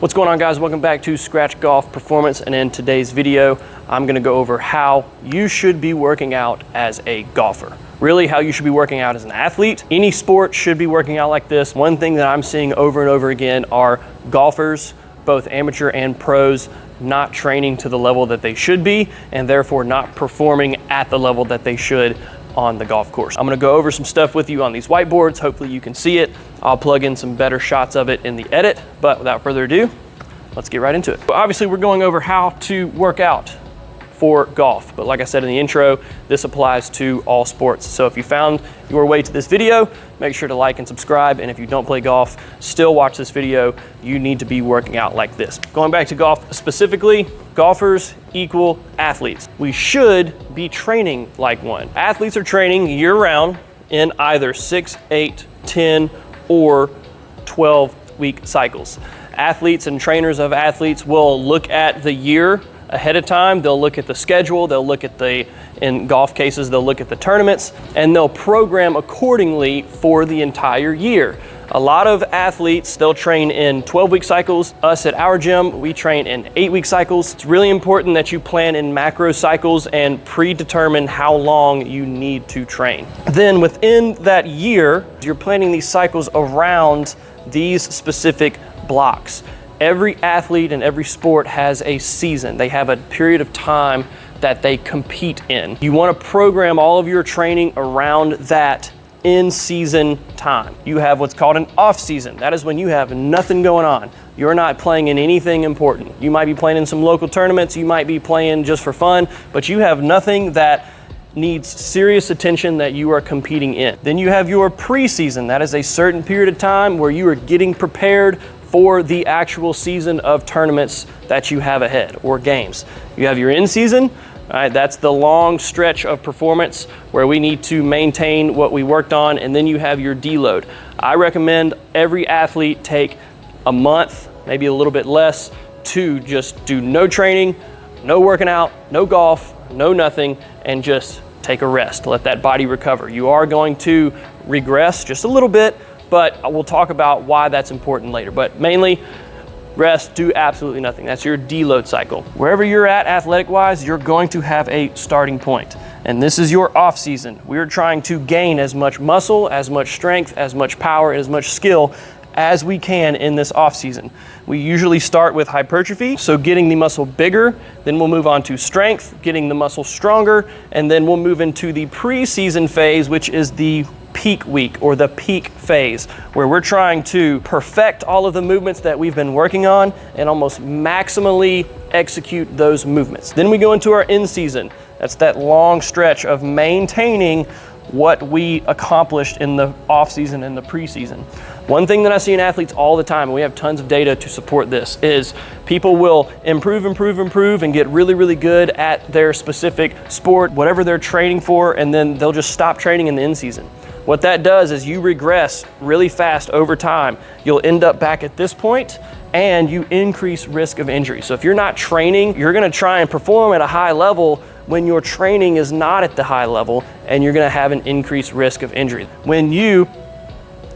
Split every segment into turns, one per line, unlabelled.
What's going on, guys? Welcome back to Scratch Golf Performance, and in today's video I'm going to go over how you should be working out as a golfer. Really, how you should be working out as an athlete. Any sport should be working out like this. One thing that I'm seeing over and over again are golfers, both amateur and pros, not training to the level that they should be, and therefore not performing at the level that they should on the golf course. I'm gonna go over some stuff with you on these whiteboards. Hopefully you can see it. I'll plug in some better shots of it in the edit, but without further ado, let's get right into it. Obviously, we're going over how to work out for golf, but like I said in the intro, this applies to all sports. So if you found your way to this video, make sure to like and subscribe, and if you don't play golf, still watch this video. You need to be working out like this. Going back to golf specifically, golfers equal athletes. We should be training like one. Athletes are training year-round in either 6, 8, 10, or 12-week cycles. Athletes and trainers of athletes will look at the year ahead of time. They'll look at the schedule, they'll look at in golf cases, they'll look at the tournaments, and they'll program accordingly for the entire year. A lot of athletes, they'll train in 12-week cycles. Us at our gym, we train in 8-week cycles. It's really important that you plan in macro cycles and predetermine how long you need to train. Then within that year, you're planning these cycles around these specific blocks. Every athlete in every sport has a season. They have a period of time that they compete in. You want to program all of your training around that in-season time. You have what's called an off-season. That is when you have nothing going on. You're not playing in anything important. You might be playing in some local tournaments, you might be playing just for fun, but you have nothing that needs serious attention that you are competing in. Then you have your preseason. That is a certain period of time where you are getting prepared for the actual season of tournaments that you have ahead, or games. You have your in-season. All right, that's the long stretch of performance where we need to maintain what we worked on, and then you have your deload. I recommend every athlete take a month, maybe a little bit less, to just do no training, no working out, no golf, no nothing, and just take a rest. Let that body recover. You are going to regress just a little bit, but we'll talk about why that's important later. But mainly, rest, do absolutely nothing. That's your deload cycle. Wherever you're at athletic-wise, you're going to have a starting point. And this is your off-season. We're trying to gain as much muscle, as much strength, as much power, and as much skill as we can in this off-season. We usually start with hypertrophy, so getting the muscle bigger, then we'll move on to strength, getting the muscle stronger, and then we'll move into the pre-season phase, which is the peak week, or the peak phase, where we're trying to perfect all of the movements that we've been working on and almost maximally execute those movements. Then we go into our in-season. That's that long stretch of maintaining what we accomplished in the off-season and the preseason. One thing that I see in athletes all the time, and we have tons of data to support this, is people will improve and get really, really good at their specific sport, whatever they're training for, and then they'll just stop training in the in-season. What that does is you regress really fast over time. You'll end up back at this point, and you increase risk of injury. So if you're not training, you're gonna try and perform at a high level when your training is not at the high level, and you're gonna have an increased risk of injury. When you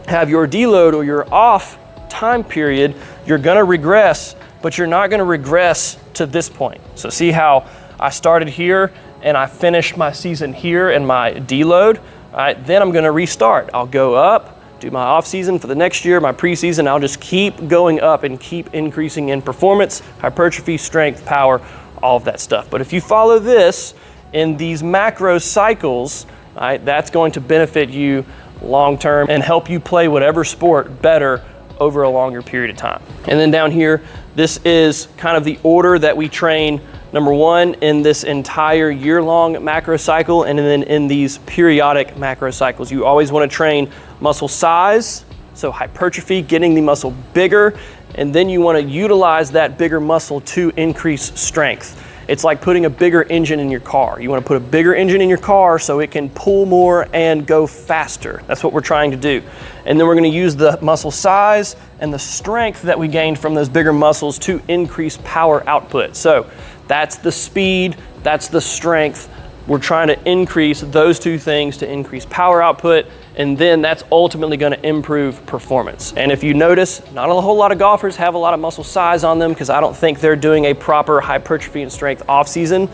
have your deload or your off time period, you're gonna regress, but you're not gonna regress to this point. So see how I started here and I finished my season here in my deload? All right, then I'm gonna restart. I'll go up, do my off season for the next year, my preseason. I'll just keep going up and keep increasing in performance, hypertrophy, strength, power, all of that stuff. But if you follow this in these macro cycles, all right, that's going to benefit you long term and help you play whatever sport better over a longer period of time. And then down here, this is kind of the order that we train. Number one, in this entire year-long macro cycle, and then in these periodic macro cycles. You always want to train muscle size, so hypertrophy, getting the muscle bigger, and then you want to utilize that bigger muscle to increase strength. It's like putting a bigger engine in your car. You want to put a bigger engine in your car so it can pull more and go faster. That's what we're trying to do. And then we're going to use the muscle size and the strength that we gained from those bigger muscles to increase power output. So that's the speed, that's the strength, We're trying to increase those two things to increase power output, and then that's ultimately going to improve performance. And if you notice, not a whole lot of golfers have a lot of muscle size on them because I don't think they're doing a proper hypertrophy and strength off season.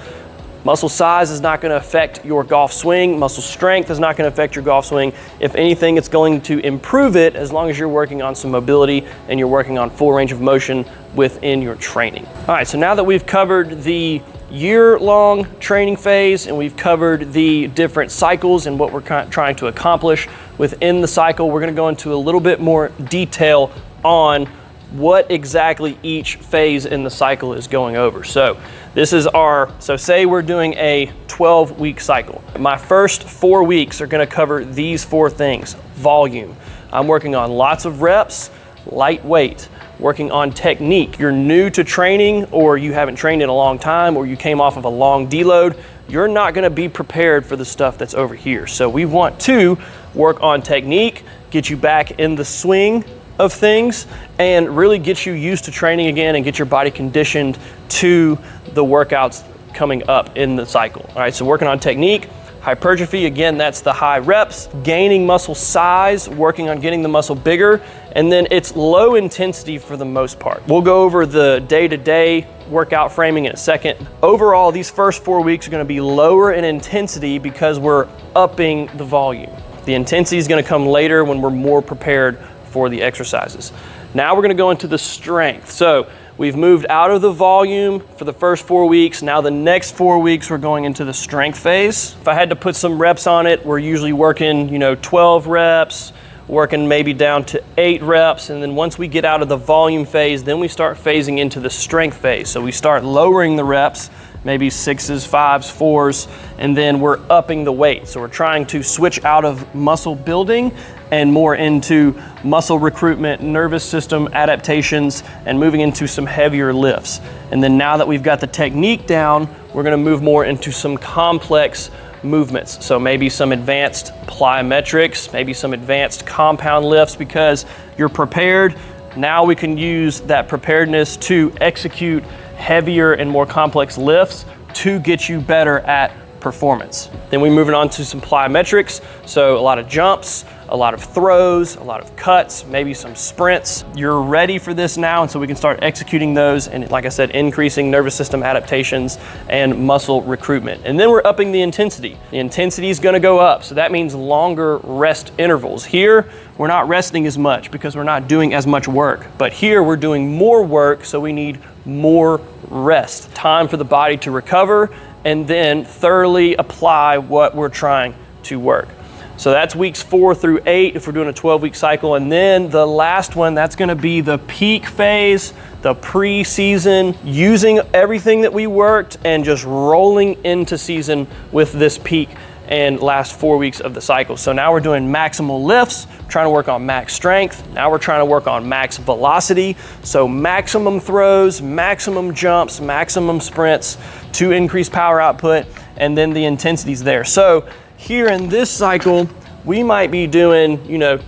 Muscle size is not going to affect your golf swing. Muscle strength is not going to affect your golf swing. If anything, it's going to improve it as long as you're working on some mobility and you're working on full range of motion within your training. All right, so now that we've covered the year-long training phase and we've covered the different cycles and what we're trying to accomplish within the cycle, we're going to go into a little bit more detail on what exactly each phase in the cycle is going over. So say we're doing a 12-week cycle. My first 4 weeks are going to cover these 4 things. Volume. I'm working on lots of reps, lightweight, working on technique. You're new to training, or you haven't trained in a long time, or you came off of a long deload, you're not going to be prepared for the stuff that's over here. So we want to work on technique, get you back in the swing of things, and really get you used to training again and get your body conditioned to the workouts coming up in the cycle. All right, so working on technique. Hypertrophy, again, that's the high reps, gaining muscle size, working on getting the muscle bigger, and then it's low intensity for the most part. We'll go over the day-to-day workout framing in a second. Overall, these first 4 weeks are gonna be lower in intensity because we're upping the volume. The intensity is gonna come later when we're more prepared for the exercises. Now we're gonna go into the strength. So we've moved out of the volume for the first 4 weeks. Now the next 4 weeks, we're going into the strength phase. If I had to put some reps on it, we're usually working, 12 reps, working maybe down to 8 reps. And then once we get out of the volume phase, then we start phasing into the strength phase. So we start lowering the reps, maybe 6s, 5s, 4s, and then we're upping the weight. So we're trying to switch out of muscle building and more into muscle recruitment, nervous system adaptations, and moving into some heavier lifts. And then now that we've got the technique down, we're gonna move more into some complex movements. So maybe some advanced plyometrics, maybe some advanced compound lifts, because you're prepared. Now we can use that preparedness to execute heavier and more complex lifts to get you better at performance. Then we're moving on to some plyometrics. So a lot of jumps, a lot of throws, a lot of cuts, maybe some sprints. You're ready for this now, and so we can start executing those, and like I said, increasing nervous system adaptations and muscle recruitment. And then we're upping the intensity. The intensity is gonna go up, so that means longer rest intervals. Here, we're not resting as much because we're not doing as much work, but here we're doing more work, so we need more rest. Time for the body to recover and then thoroughly apply what we're trying to work. So that's weeks 4 through 8 if we're doing a 12-week cycle. And then the last one, that's gonna be the peak phase, the pre-season, using everything that we worked and just rolling into season with this peak and last 4 weeks of the cycle. So now we're doing maximal lifts, trying to work on max strength. Now we're trying to work on max velocity. So maximum throws, maximum jumps, maximum sprints to increase power output, and then the intensity's there. So here in this cycle, we might be doing,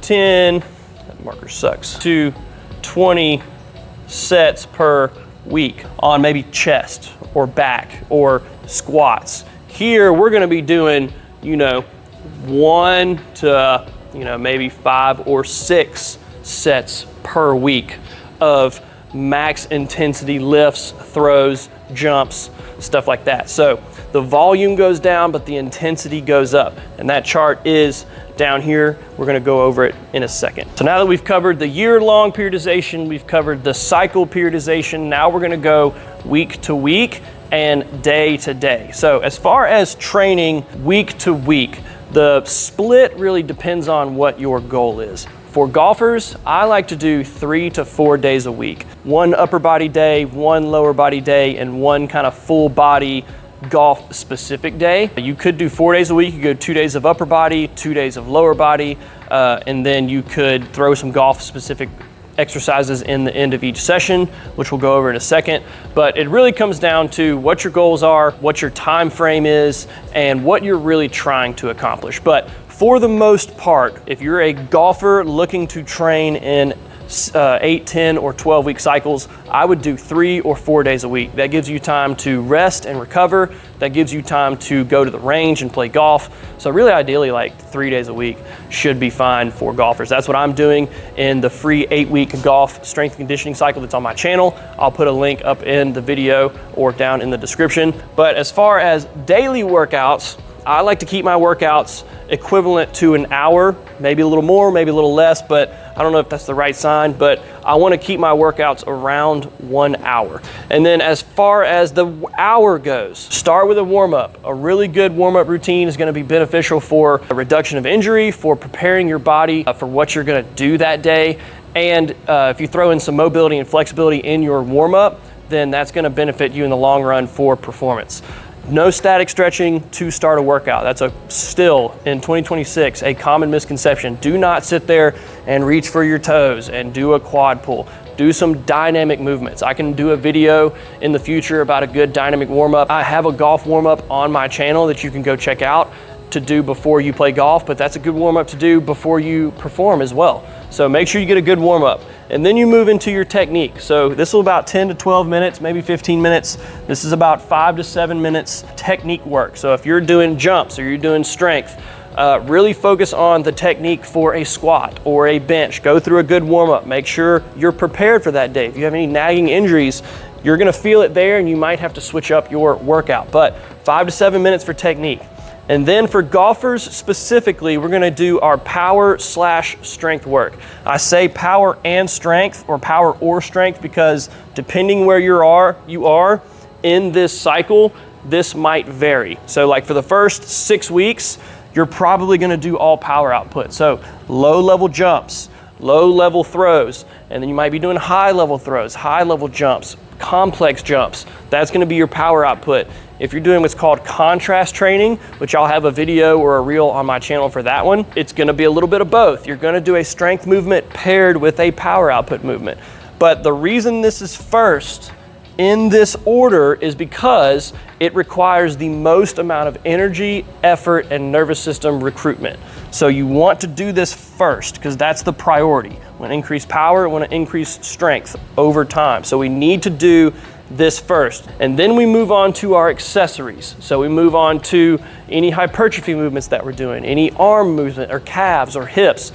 10, that marker sucks, to 20 sets per week on maybe chest or back or squats. Here, we're gonna be doing, 1 to, maybe 5 or 6 sets per week of max intensity lifts, throws, jumps, stuff like that. So the volume goes down, but the intensity goes up. And that chart is down here. We're gonna go over it in a second. So now that we've covered the year-long periodization, we've covered the cycle periodization, now we're gonna go week to week and day to day. So as far as training week to week, the split really depends on what your goal is. For golfers, I like to do 3 to 4 days a week. 1 upper body day, 1 lower body day, and 1 kind of full body golf specific day. You could do 4 days a week. You could go 2 days of upper body, 2 days of lower body, and then you could throw some golf specific exercises in the end of each session, which we'll go over in a second. But it really comes down to what your goals are, what your time frame is, and what you're really trying to accomplish. But for the most part, if you're a golfer looking to train in 8, 10, or 12-week cycles, I would do 3 or 4 days a week. That gives you time to rest and recover. That gives you time to go to the range and play golf. So really ideally like 3 days a week should be fine for golfers. That's what I'm doing in the free 8-week golf strength and conditioning cycle that's on my channel. I'll put a link up in the video or down in the description. But as far as daily workouts, I like to keep my workouts equivalent to an hour, maybe a little more, maybe a little less, but I don't know if that's the right sign, but I want to keep my workouts around 1 hour. And then as far as the hour goes, start with a warm-up. A really good warm-up routine is going to be beneficial for a reduction of injury, for preparing your body for what you're going to do that day. And if you throw in some mobility and flexibility in your warm-up, then that's going to benefit you in the long run for performance. No static stretching to start a workout. That's still in 2026 a common misconception. Do not sit there and reach for your toes and do a quad pull. Do some dynamic movements. I can do a video in the future about a good dynamic warm-up. I have a golf warm-up on my channel that you can go check out to do before you play golf, but that's a good warm-up to do before you perform as well. So make sure you get a good warm-up. And then you move into your technique. So this will about 10 to 12 minutes, maybe 15 minutes. This is about 5 to 7 minutes technique work. So if you're doing jumps or you're doing strength, really focus on the technique for a squat or a bench. Go through a good warm-up. Make sure you're prepared for that day. If you have any nagging injuries, you're gonna feel it there and you might have to switch up your workout. But 5 to 7 minutes for technique. And then for golfers specifically, we're gonna do our power/strength work. I say power and strength, or power or strength, because depending where you are in this cycle, this might vary. So like for the first 6 weeks, you're probably gonna do all power output. So low level jumps, low level throws, and then you might be doing high level throws, high level jumps, complex jumps. That's gonna be your power output. If you're doing what's called contrast training, which I'll have a video or a reel on my channel for that one, it's gonna be a little bit of both. You're gonna do a strength movement paired with a power output movement. But the reason this is first in this order is because it requires the most amount of energy, effort, and nervous system recruitment. So you want to do this first because that's the priority. We want to increase power, we want to increase strength over time. So we need to do this first. And then we move on to our accessories. So we move on to any hypertrophy movements that we're doing, any arm movement or calves or hips.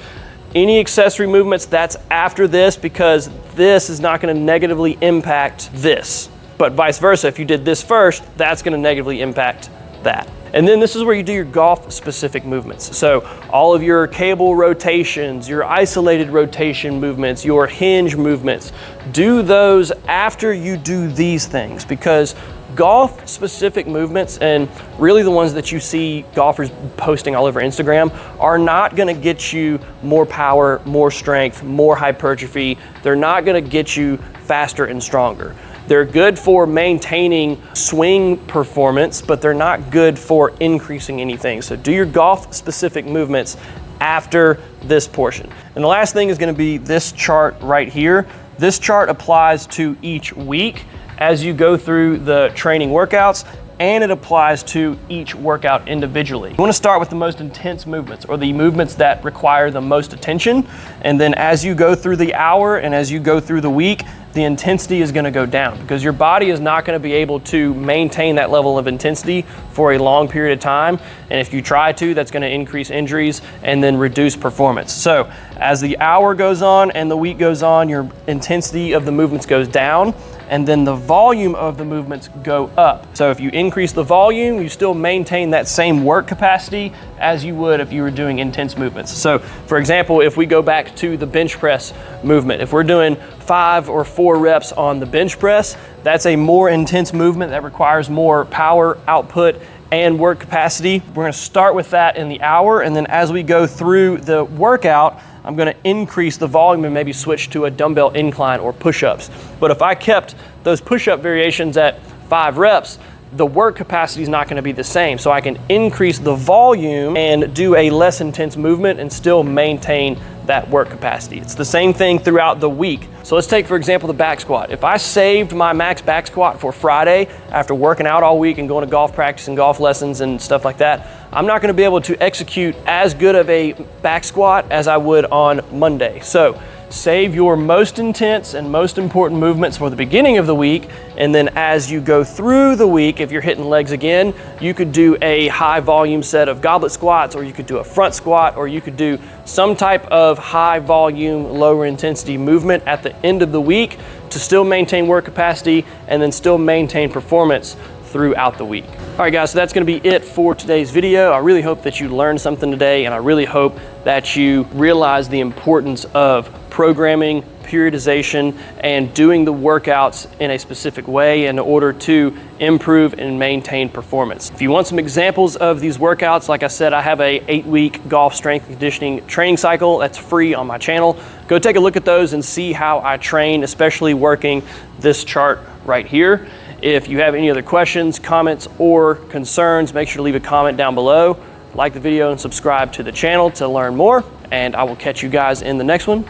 Any accessory movements, that's after this, because this is not going to negatively impact this. But vice versa, if you did this first, that's going to negatively impact that. And then this is where you do your golf specific movements. So all of your cable rotations, your isolated rotation movements, your hinge movements, do those after you do these things, because golf specific movements, and really the ones that you see golfers posting all over Instagram, are not going to get you more power, more strength, more hypertrophy. They're not going to get you faster and stronger. They're good for maintaining swing performance, but they're not good for increasing anything. So do your golf specific movements after this portion. And the last thing is going to be this chart right here. This chart applies to each week as you go through the training workouts, and it applies to each workout individually. You want to start with the most intense movements, or the movements that require the most attention. And then as you go through the hour and as you go through the week, the intensity is going to go down, because your body is not going to be able to maintain that level of intensity for a long period of time. And if you try to, that's going to increase injuries and then reduce performance. So as the hour goes on and the week goes on, your intensity of the movements goes down, and then the volume of the movements go up. So if you increase the volume, you still maintain that same work capacity as you would if you were doing intense movements. So for example, if we go back to the bench press movement, if we're doing 5 or 4 reps on the bench press, that's a more intense movement that requires more power output and work capacity. We're gonna start with that in the hour, and then as we go through the workout, I'm gonna increase the volume and maybe switch to a dumbbell incline or push-ups. But if I kept those push-up variations at 5 reps, the work capacity is not going to be the same. So I can increase the volume and do a less intense movement and still maintain that work capacity. It's the same thing throughout the week. So let's take, for example, the back squat. If I saved my max back squat for Friday after working out all week and going to golf practice and golf lessons and stuff like that, I'm not going to be able to execute as good of a back squat as I would on Monday. So save your most intense and most important movements for the beginning of the week, and then as you go through the week, if you're hitting legs again, you could do a high volume set of goblet squats, or you could do a front squat, or you could do some type of high volume, lower intensity movement at the end of the week to still maintain work capacity and then still maintain performance throughout the week. All right guys, so that's gonna be it for today's video. I really hope that you learned something today, and I really hope that you realize the importance of programming, periodization, and doing the workouts in a specific way in order to improve and maintain performance. If you want some examples of these workouts, like I said, I have a 8-week golf strength and conditioning training cycle that's free on my channel. Go take a look at those and see how I train, especially working this chart right here. If you have any other questions, comments, or concerns, make sure to leave a comment down below. Like the video and subscribe to the channel to learn more, and I will catch you guys in the next one.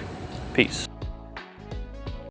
Peace.